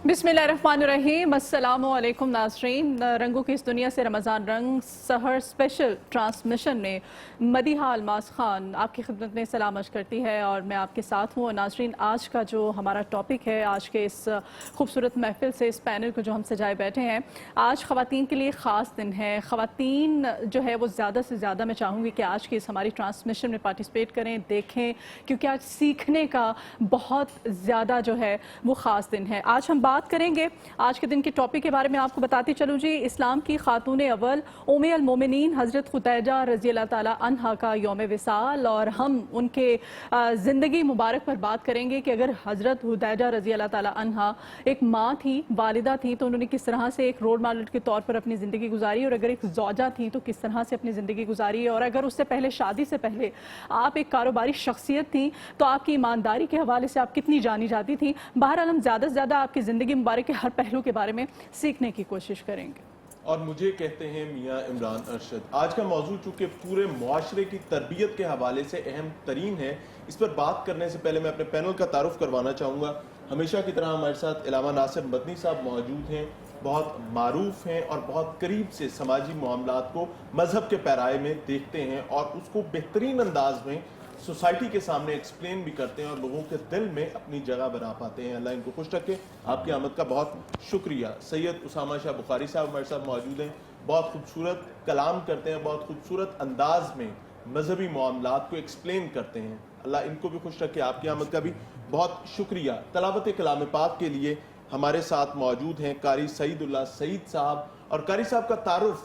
बिस्मिल्लाहिर्रहमानिर्रहीम। अस्सलामु अलैकुम नाज़रीन। रंगों की इस दुनिया से रमज़ान रंग सहर स्पेशल ट्रांसमिशन में मदीहा अलमास खान आपकी खिदमत में सलाम अर्ज़ करती है और मैं आपके साथ हूँ। नाज़रीन, आज का जो हमारा टॉपिक है, आज के इस खूबसूरत महफिल से, इस पैनल को जो हम सजाए बैठे हैं, आज ख़वातीन के लिए ख़ास दिन है। ख़वातीन जो है वो ज़्यादा से ज़्यादा मैं चाहूँगी कि आज की इस हमारी ट्रांसमिशन में पार्टिसिपेट करें, देखें, क्योंकि आज सीखने का बहुत ज़्यादा जो है वो ख़ास दिन है। आज हम बात करेंगे आज के दिन के टॉपिक के बारे में। आपको बताती चलूँ जी, इस्लाम की खातून अव्वल उम्मे अल मोमिनीन हज़रत खुतैजा रज़ी अल्लाह ताला अन्हा का यौम विसाल, और हम उनके ज़िंदगी मुबारक पर बात करेंगे कि अगर हज़रत खुतैजा रज़ी अल्लाह ताला अन्हा एक माँ थी, वालिदा थी, तो उन्होंने किस तरह से एक रोल मॉडल के तौर पर अपनी ज़िंदगी गुजारी, और अगर एक ज़ौजा थी तो किस तरह से अपनी ज़िंदगी गुजारी, और अगर उससे पहले, शादी से पहले आप एक कारोबारी शख्सियत थी तो आपकी ईमानदारी के हवाले से आप कितनी जानी जाती थी। बहरहाल हम ज़्यादा से ज़्यादा आपकी ज़िंदगी मुबारक के हर पहलू के बारे में सीखने की कोशिश करेंगे। और मुझे कहते हैं मियाँ इमरान अरशद। आज का मौजू चूँकि पूरे मुआशरे की तरबियत के हवाले से अहम तरीन है, इस पर बात करने से पहले मैं अपने पैनल का तारुफ करवाना चाहूँगा। हमेशा की तरह हमारे साथ इलामा नासिर मदनी साहब मौजूद हैं, बहुत मारूफ हैं और बहुत करीब से समाजी मामलात को मजहब के पैराए में देखते हैं और उसको बेहतरीन अंदाज में सोसाइटी के सामने एक्सप्लेन भी करते हैं और लोगों के दिल में अपनी जगह बना पाते हैं। अल्लाह इनको खुश रखे। आपकी आमद का बहुत शुक्रिया। सैयद उसामा शाह बुखारी साहब हमारे साथ मौजूद हैं, बहुत खूबसूरत कलाम करते हैं, बहुत खूबसूरत अंदाज में मजहबी मामलात को एक्सप्लेन करते हैं। अल्लाह इनको भी खुश रखे। आपकी आमद का भी बहुत शुक्रिया। तलावत कलाम पाक के लिए हमारे साथ मौजूद हैं कारी सईदुल्लाह सईद साहब, और कारी साहब का तारुफ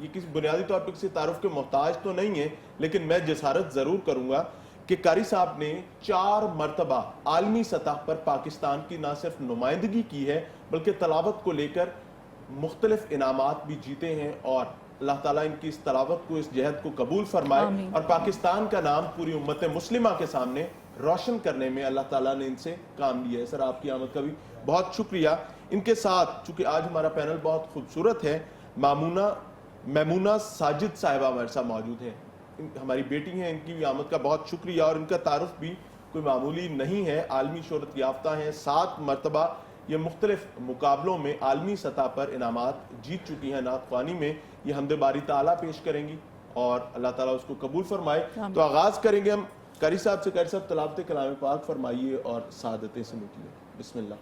ये किसी बुनियादी तौर पर किसी तारुफ के मोहताज तो नहीं है, लेकिन मैं जसारत ज़रूर करूँगा कि कारी साहब ने 4 मरतबा आलमी सतह पर पाकिस्तान की ना सिर्फ नुमाइंदगी की है, बल्कि तलावत को लेकर मुख्तलिफ इनामात भी जीते हैं। और अल्लाह ताला इनकी इस तलावत को, इस जहद को कबूल फरमाए और पाकिस्तान का नाम पूरी उम्मत मुस्लिमा के सामने रोशन करने में अल्लाह ताला ने इनसे काम लिया है। सर, आपकी आमद का भी बहुत शुक्रिया। इनके साथ चूँकि आज हमारा पैनल बहुत खूबसूरत है, मैमूना साजिद साहिबा हमारे साथ मौजूद हैं, हमारी बेटी हैं, इनकी भी आमद का बहुत शुक्रिया। और इनका तारुफ भी कोई मामूली नहीं है, आलमी शोहरत याफ्ता हैं, 7 मरतबा ये मुख्तलिफ मुकाबलों में आलमी सतह पर इनामात जीत चुकी हैं। नात ख्वानी में ये हमद बारी ताला पेश करेंगी और अल्लाह ताला उसको कबूल फरमाए। तो आगाज़ करेंगे हम कारी साहब से। कारी साहब, तलावत कलाम पाक फरमाइए और सआदतें से लूटिए। बिस्मिल्लाह।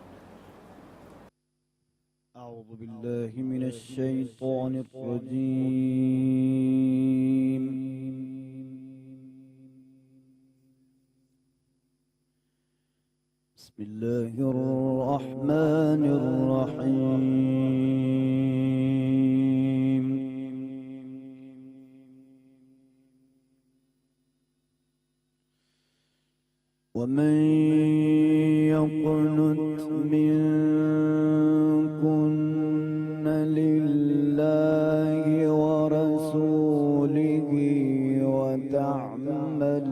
أعوذ بالله من الشيطان الرجيم بسم الله الرحمن الرحيم ومن يقنت منكن لله ورسوله وتعمل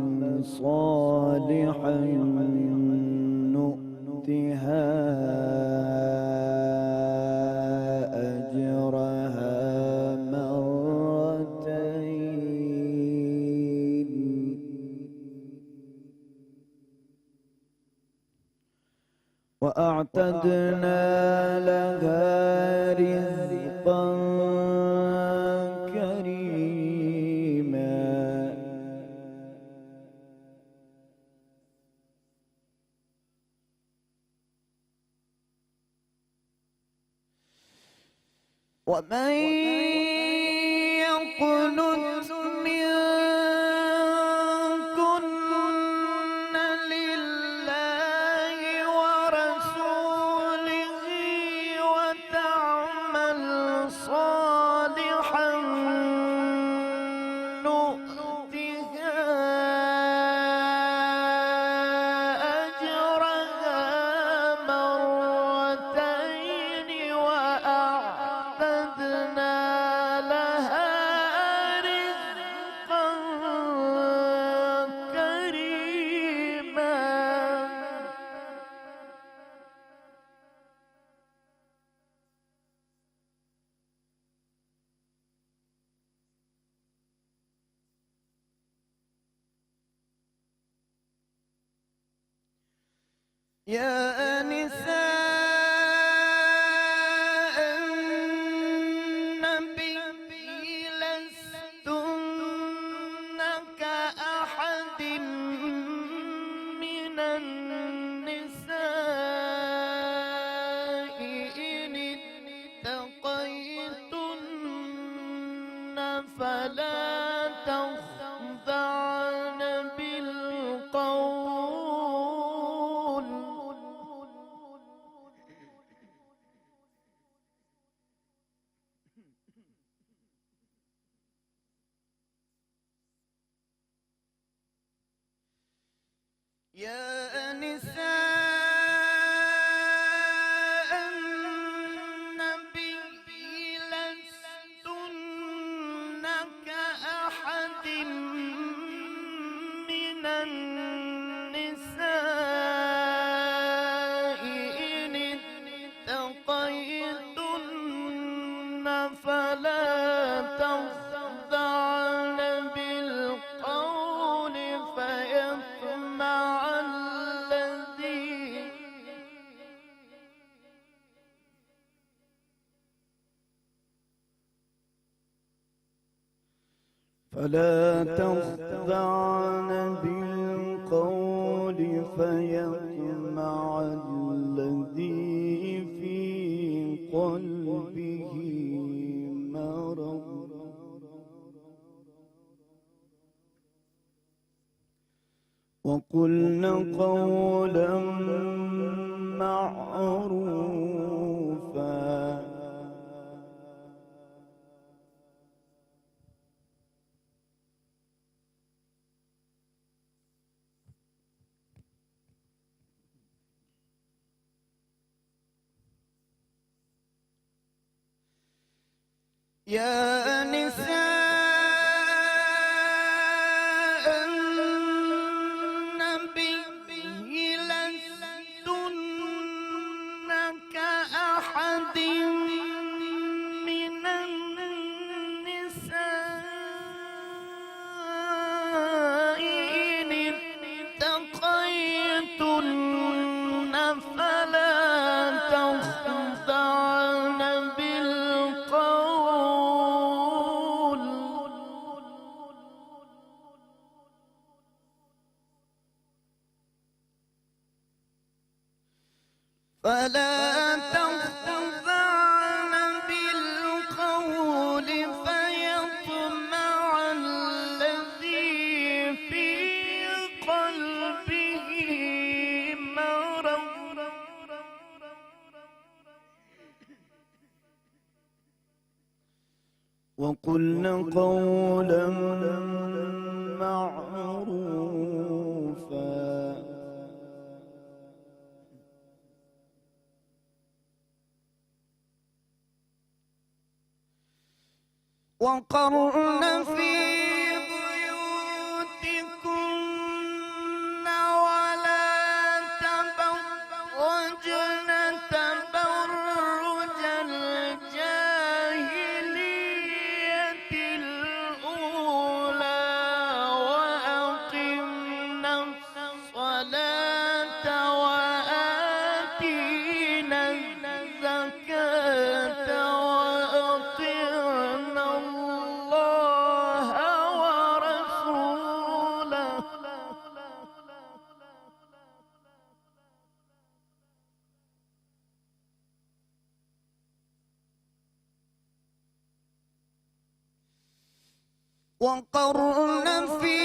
صالحا نؤتها أجرها مرتين وأعتدنا لها رزقا كريما ومن يقنت منكن لله ورسوله وتعمل صالحا نؤتها أجرها مرتين وأعتدنا لها رزقا كريما يا نساء يا نساء النبي لستن كأحد من النساء إن اتقيتن فلا تخضعن بالقول فيطمع الذي فلا تخضعن بالقول فيطمع الذي في قلبه مرض وقلن قولا معروفا يا نساء النبي لستن كأحد من النساء إن اتقيتن فلا تخضعن بالقول فلا تخضعن بالقول فيطمع الذي في قلبه مرض وقلن قولا معروفا وقرن في بيوتكن ولا تبرجن تبرج الجاهلية الأولى وأقمنا الصلاة وآتينا الزكاة وأطعنا الله ورسوله وقرن في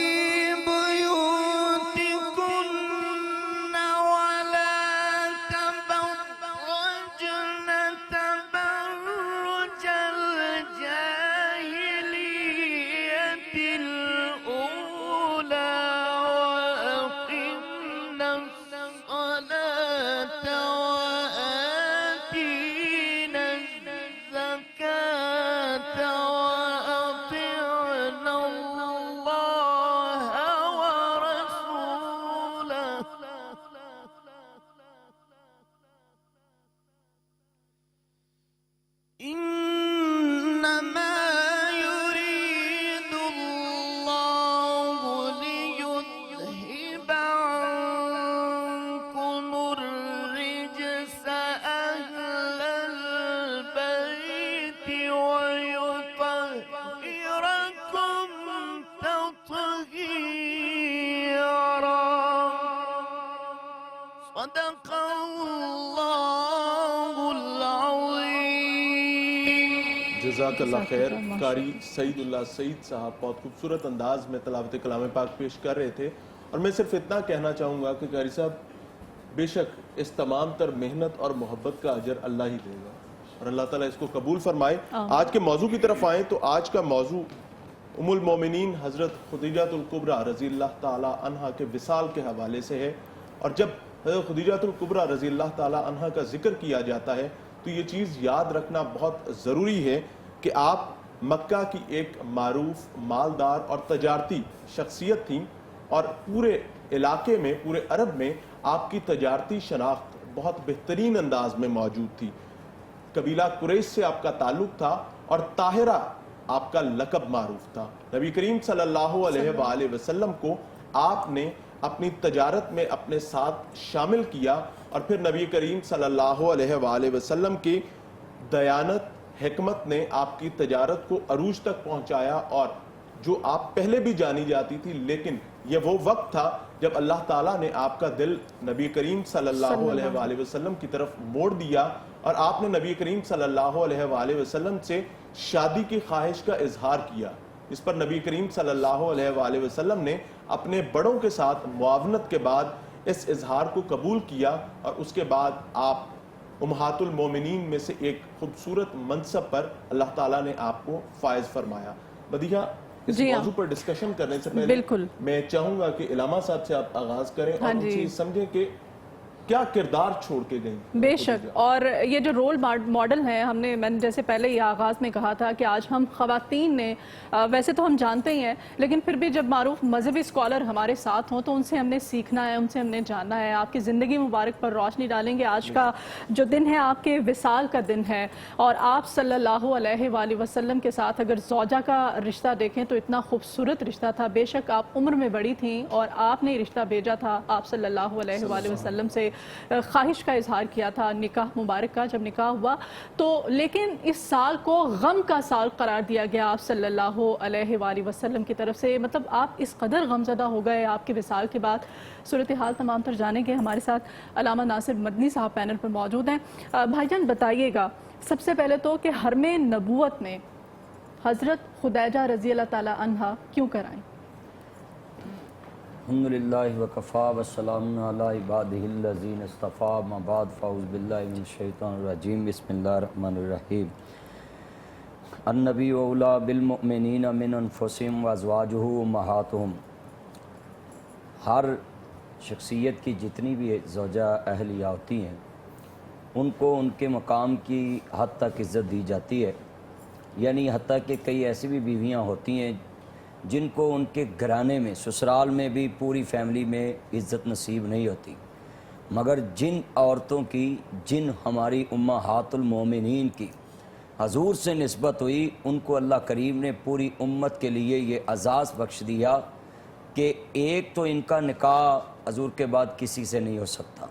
بيوتكن ولا تبرجن تبرج الجاهلية الأولى وأقمنا الصلاة وآتينا الزكاة وأطعنا الله ورسوله إنما يريد الله ليذهب عنكم الرجس أهل البيت ويطهركم تطهيرا صدق الله العظيم जज़ाक अल्लाह खैर। कारी सईदुल्लाह सईद साहब बहुत खूबसूरत अंदाज में तिलावत कलाम पाक पेश कर रहे थे और मैं सिर्फ इतना कहना चाहूँगा कि कारी साहब बेशक इस तमाम तर मेहनत और मोहब्बत का अजर अल्लाह ही देगा और अल्लाह ताला इसको कबूल फरमाए। आज के मौजू की तरफ आए तो आज का मौजू उम्मुल मोमिनीन हज़रत खुदीजातुल कुबरा रज़ी अल्लाह ताला अन्हा के विसाल के हवाले से है। और जब हज़रत खुदीजातुल कुबरा रज़ी अल्लाह ताला अन्हा का जिक्र किया जाता है तो ये चीज़ याद रखना बहुत ज़रूरी है कि आप मक्का की एक मारूफ, मालदार और तजारती शख्सियत थी और पूरे इलाके में, पूरे अरब में आपकी तजारती शनाख्त बहुत बेहतरीन अंदाज में मौजूद थी। कबीला कुरैश से आपका ताल्लुक था और ताहिरा आपका लकब मारूफ था। नबी करीम सल्लल्लाहु अलैहि वसल्लम को आपने अपनी तजारत में अपने साथ शामिल किया और फिर नबी करीम सल्लल्लाहु अलैहि वसल्लम की दयानत, हिकमत ने आपकी तजारत को अरूज तक पहुंचाया और जो आप पहले भी जानी जाती थी, लेकिन यह वो वक्त था जब अल्लाह ताला ने आपका दिल नबी करीम सल्लल्लाहु अलैहि वसल्लम की तरफ मोड़ दिया और आपने नबी करीम सल्लल्लाहु अलैहि वसल्लम से शादी की ख्वाहिश का इजहार किया। इस पर नबी करीम सल्लल्लाहु अलैहि वसल्लम ने अपने बड़ों के साथ मुआवनत के बाद इस इजहार को कबूल किया और उसके बाद आप उम्महातुल मोमिनीन में से एक खूबसूरत मनसब पर अल्लाह ताला ने आपको फायज फरमाया। बदिया, इस मौजू पर डिस्कशन करने से पहले बिल्कुल मैं चाहूंगा कि इलामा साहब से आप आगाज करें और उनसे समझें कि क्या किरदार छोड़ के गई। बेशक, और ये जो रोल मॉडल है, मैंने जैसे पहले ये आगाज़ में कहा था कि आज हम ख़वातीन ने वैसे तो हम जानते ही हैं, लेकिन फिर भी जब मारूफ मजहबी स्कॉलर हमारे साथ हों तो उनसे हमने सीखना है, उनसे हमने जानना है। आपकी ज़िंदगी मुबारक पर रोशनी डालेंगे। आज का जो दिन है आपके विसाल का दिन है और आप सल्लल्लाहु अलैहि वसल्लम के साथ अगर ज़ौजा का रिश्ता देखें तो इतना खूबसूरत रिश्ता था। बेशक आप उम्र में बड़ी थी और आपने रिश्ता भेजा था, आप सल्लल्लाहु अलैहि वसल्लम से ख्वाहिश का इजहार किया था निकाह मुबारक का, जब निकाह हुआ तो। लेकिन इस साल को गम का साल करार दिया गया आप सल्लल्लाहु अलैहि वसल्लम की तरफ से। मतलब आप इस कदर गमज़दा हो गए आपके विसाल के बाद। सूरत हाल तमाम तर जानेंगे। हमारे साथ अल्लामा नासिर मदनी साहब पैनल पर मौजूद हैं। भाईजान बताइएगा सबसे पहले तो कि हरमे नबूवत में हज़रत खुदैजा रज़ी अल्लाह ताला अन्हा क्यों कराई? अल्हम्दुलिल्लाहि व कफ़ा व सलामुन अला इबादिहिल्लज़ीन इस्तफ़ा मा बाद फ़अऊज़ु बिल्लाहि मिनश शैतानिर रजीम बिस्मिल्लाहिर रहमानिर रहीम। अन्नबी औला बिल मुमिनीना मिन अनफुसिहिम व अज़वाजुहु उम्महातुहुम। हर शख्सियत की जितनी भी ज़ौजा अहलिया होती हैं उनको उनके मकाम की हद तक इज़्ज़त दी जाती है, यानी हत्ता कि कई ऐसी भी बीवियाँ होती हैं जिनको उनके घराने में, ससुराल में भी पूरी फैमिली में इज़्ज़त नसीब नहीं होती। मगर जिन औरतों की, जिन हमारी उम्महातुल मोमिनीन की हजूर से निस्बत हुई, उनको अल्लाह करीम ने पूरी उम्मत के लिए ये एजाज़ बख्श दिया कि एक तो इनका निकाह हजूर के बाद किसी से नहीं हो सकता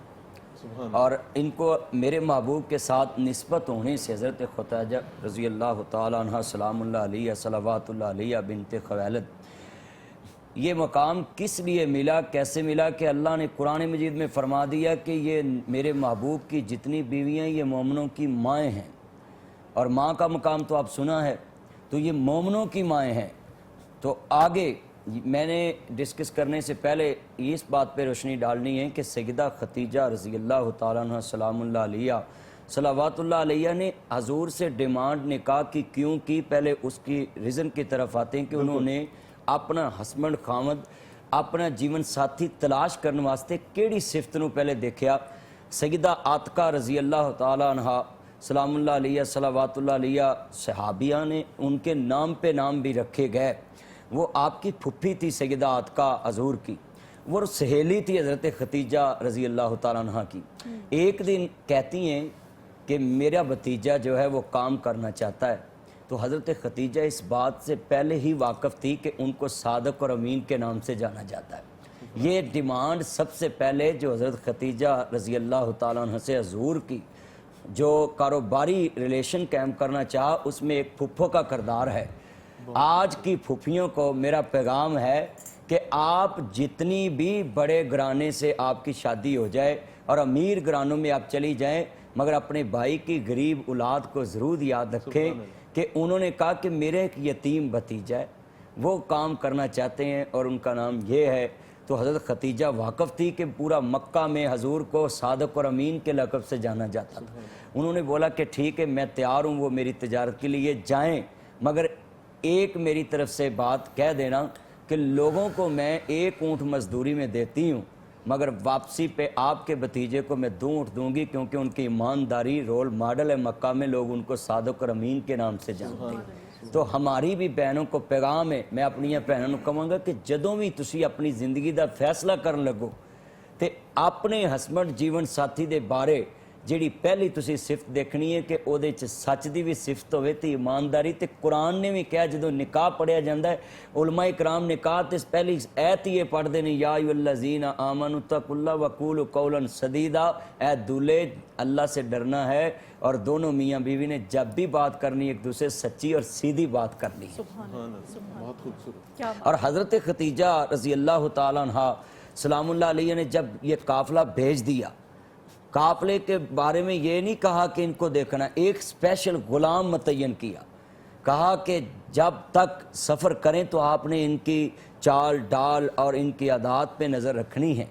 और इनको मेरे महबूब के साथ निस्बत होने से हज़रत खुदैजा रज़ी अल्लाह ताला अन्हा सलामुल्लाह अलैहा सलवातुल्लाह अलैहा बिन्ते ख़ुवैलिद, ये मकाम किस लिए मिला, कैसे मिला कि अल्लाह ने कुरान मजीद में फरमा दिया कि ये मेरे महबूब की जितनी बीवियाँ ये मोमिनों की माएँ हैं। और माँ का मकाम तो आप सुना है, तो ये मोमिनों की माएँ हैं। तो आगे मैंने डिस्कस करने से पहले इस बात पे रोशनी डालनी है कि सैयदा खतीजा रज़ी अल्लाह ताला अन्हा सलामुल्लाह अलैहा सलावतुल्लाह अलैहा ने हजूर से डिमांड निकाह की क्यों की। पहले उसकी रीज़न की तरफ आते हैं कि उन्होंने अपना हस्बैंड खामद, अपना जीवन साथी तलाश करने वास्ते केड़ी सिफत नूं पहले देखा। सैयदा आतिका रज़ी अल्लाह ताला अन्हा सलामुल्लाह अलैहा सलावतुल्लाह अलैहा सहाबिया ने उनके नाम पे नाम भी रखे गए। वो आपकी फुफ्फी थी सैयदा आतिका हजूर की, वो सहेली थी हज़रत खतीजा रज़ी अल्लाह ताला अन्हा की। एक दिन कहती हैं कि मेरा भतीजा जो है वो काम करना चाहता है। तो हज़रत खतीजा इस बात से पहले ही वाक़फ़ थी कि उनको सादक और अमीन के नाम से जाना जाता है। ये डिमांड सबसे पहले जो हज़रत खतीजा रज़ी अल्लाह ताला अन्हा से हजूर की जो कारोबारी रिलेशन कायम करना चाहा, उसमें एक फुफ्फो का किरदार है। आज की फुफियों को मेरा पैगाम है कि आप जितनी भी बड़े घराने से आपकी शादी हो जाए और अमीर घरानों में आप चली जाएं, मगर अपने भाई की गरीब औलाद को ज़रूर याद रखें कि उन्होंने कहा कि मेरे एक यतीम भतीजा है, वो काम करना चाहते हैं और उनका नाम ये है। तो हज़रत खतीजा वाक़फ़ थी कि पूरा मक्का में हजूर को सादक और अमीन के लक़ब से जाना जाता था। उन्होंने बोला कि ठीक है मैं तैयार हूँ, वो मेरी तजारत के लिए जाएँ, मगर ایک میری طرف سے بات کہہ دینا کہ لوگوں کو میں 1 اونٹ مزدوری میں دیتی ہوں، مگر واپسی پہ آپ کے بھتیجے کو میں 2 اونٹ دوں گی، کیونکہ ان کی ایمانداری رول ماڈل ہے، مکہ میں لوگ ان کو صادق اور امین کے نام سے جانتے ہیں۔ تو ہماری بھی بہنوں کو پیغام ہے، میں اپنی بہنوں کو کہوں گا کہ جدوں بھی تسی اپنی زندگی دا فیصلہ کرن لگو تے اپنے ہسبینڈ جیون ساتھی دے بارے جیڑی پہلی تسی صفت دیکھنی ہے کہ او دے چ سچ دی بھی صفت ہوئے تے ایمانداری، تے قرآن نے بھی کہا جدوں نکاح پڑھیا جاندہ ہے علماء کرام نکاح تے پہلی ایت یہ پڑھ دینے یا ایھا الذین آمنوا اتقوا اللہ وقولوا قولا سدیدا، اے دولے اللہ سے ڈرنا ہے اور دونوں میاں بیوی نے جب بھی بات کرنی ایک دوسرے سچی اور سیدھی بات کرنی ہے۔ بہت خوبصورت۔ اور حضرت ختیجہ رضی اللہ تعالیٰ عنہ سلام اللہ علیہ نے جب یہ قافلہ بھیج دیا، قافلے کے بارے میں یہ نہیں کہا کہ ان کو دیکھنا، ایک اسپیشل غلام متعین کیا، کہا کہ جب تک سفر کریں تو آپ نے ان کی چال ڈال اور ان کی عادات پہ نظر رکھنی ہے۔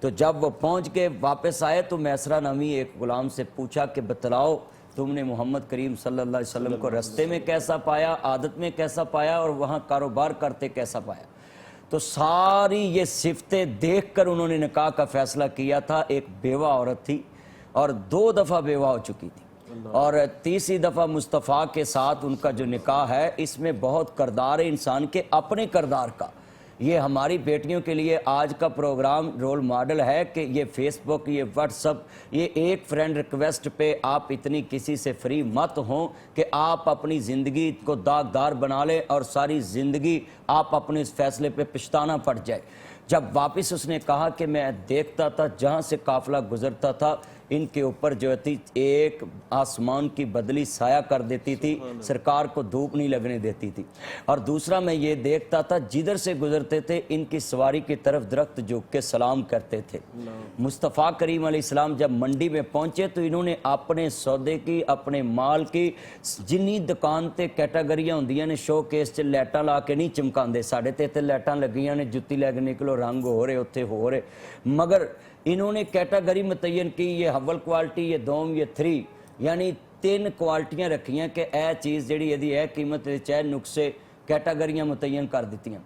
تو جب وہ پہنچ کے واپس آئے تو میسرہ نامی ایک غلام سے پوچھا کہ بتلاؤ تم نے محمد کریم صلی اللہ علیہ وسلم کو رستے میں کیسا پایا، عادت میں کیسا پایا اور وہاں کاروبار کرتے کیسا پایا؟ تو ساری یہ صفتیں دیکھ کر انہوں نے نکاح کا فیصلہ کیا تھا۔ ایک بیوہ عورت تھی اور 2 دفعہ بیوہ ہو چکی تھی، اور 3ری دفعہ مصطفیٰ کے ساتھ ان کا جو نکاح ہے اس میں بہت کردار ہے انسان کے اپنے کردار کا۔ یہ ہماری بیٹیوں کے لیے آج کا پروگرام رول ماڈل ہے کہ یہ فیس بک، یہ واٹس اپ، یہ ایک فرینڈ ریکویسٹ پہ آپ اتنی کسی سے فری مت ہوں کہ آپ اپنی زندگی کو داغدار بنا لیں اور ساری زندگی آپ اپنے اس فیصلے پہ پچھتانا پڑ جائے۔ جب واپس اس نے کہا کہ میں دیکھتا تھا جہاں سے قافلہ گزرتا تھا ان کے اوپر جو تھی ایک آسمان کی بدلی سایہ کر دیتی تھی، سرکار کو دھوپ نہیں لگنے دیتی تھی، اور دوسرا میں یہ دیکھتا تھا جدھر سے گزرتے تھے ان کی سواری کی طرف درخت جھک کے سلام کرتے تھے۔ مصطفیٰ کریم علیہ السلام جب منڈی میں پہنچے تو انہوں نے اپنے سودے کی، اپنے مال کی جنی دکان تے کیٹاگریاں ہوندیاں نے شو کیس چ لائٹاں لا کے نہیں چمکاندے، ساڑھے تے لائٹاں لگیاں نے جتی لے کے نکلو رنگ ہو رہے اتھے ہو رہے، مگر انہوں نے کیٹاگری متعین کی، یہ اول کوالٹی، یہ دوم، یہ 3، یعنی 3 کوالٹیاں رکھی ہیں کہ اے چیز جڑی یہ اے قیمت چاہے نقصے کیٹاگریاں متعین کر دیتی ہیں۔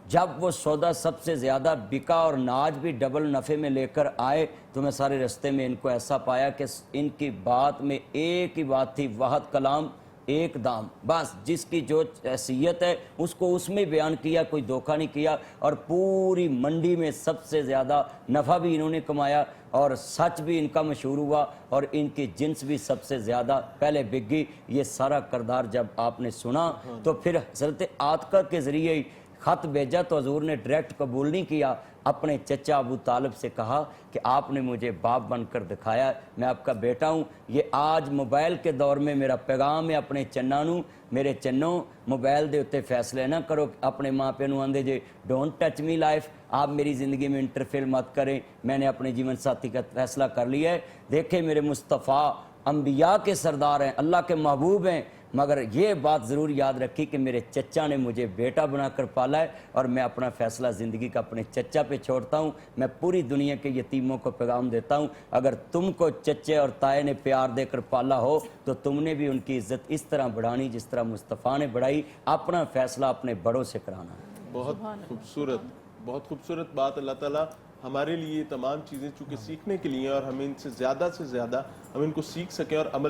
جب وہ سودا سب سے زیادہ بکا اور ناج بھی ڈبل نفع میں لے کر آئے تو میں سارے رستے میں ان کو ایسا پایا کہ ان کی بات میں ایک ہی بات تھی، واحد کلام ایک دام، بس جس کی جو حیثیت ہے اس کو اس میں بیان کیا، کوئی دھوکہ نہیں کیا، اور پوری منڈی میں سب سے زیادہ نفع بھی انہوں نے کمایا اور سچ بھی ان کا مشہور ہوا اور ان کی جنس بھی سب سے زیادہ پہلے بک گئی۔ یہ سارا کردار جب آپ نے سنا تو پھر حضرت عاتقہ کے ذریعے خط بھیجا تو حضور نے ڈائریکٹ قبول نہیں کیا، اپنے چچا ابو طالب سے کہا کہ آپ نے مجھے باپ بن کر دکھایا، میں آپ کا بیٹا ہوں۔ یہ آج موبائل کے دور میں میرا پیغام ہے اپنے چنانوں، میرے چنوں موبائل دے اتے فیصلے نہ کرو، اپنے ماں پہ نو آندے جے ڈونٹ ٹچ می لائف، آپ میری زندگی میں انٹرفیئر مت کریں، میں نے اپنے جیون ساتھی کا فیصلہ کر لیا ہے۔ دیکھیں میرے مصطفیٰ انبیاء کے سردار ہیں، اللہ کے محبوب ہیں، مگر یہ بات ضرور یاد رکھی کہ میرے چچا نے مجھے بیٹا بنا کر پالا ہے اور میں اپنا فیصلہ زندگی کا اپنے چچا پہ چھوڑتا ہوں۔ میں پوری دنیا کے یتیموں کو پیغام دیتا ہوں، اگر تم کو چچے اور تائے نے پیار دے کر پالا ہو تو تم نے بھی ان کی عزت اس طرح بڑھانی جس طرح مصطفیٰ نے بڑھائی، اپنا فیصلہ اپنے بڑوں سے کرانا ہے۔ بہت خوبصورت، بہت خوبصورت بات۔ اللہ تعالیٰ ہمارے لیے تمام چیزیں چونکہ سیکھنے کے لیے اور ہمیں ان سے زیادہ ہم ان کو سیکھ سکیں اور عمل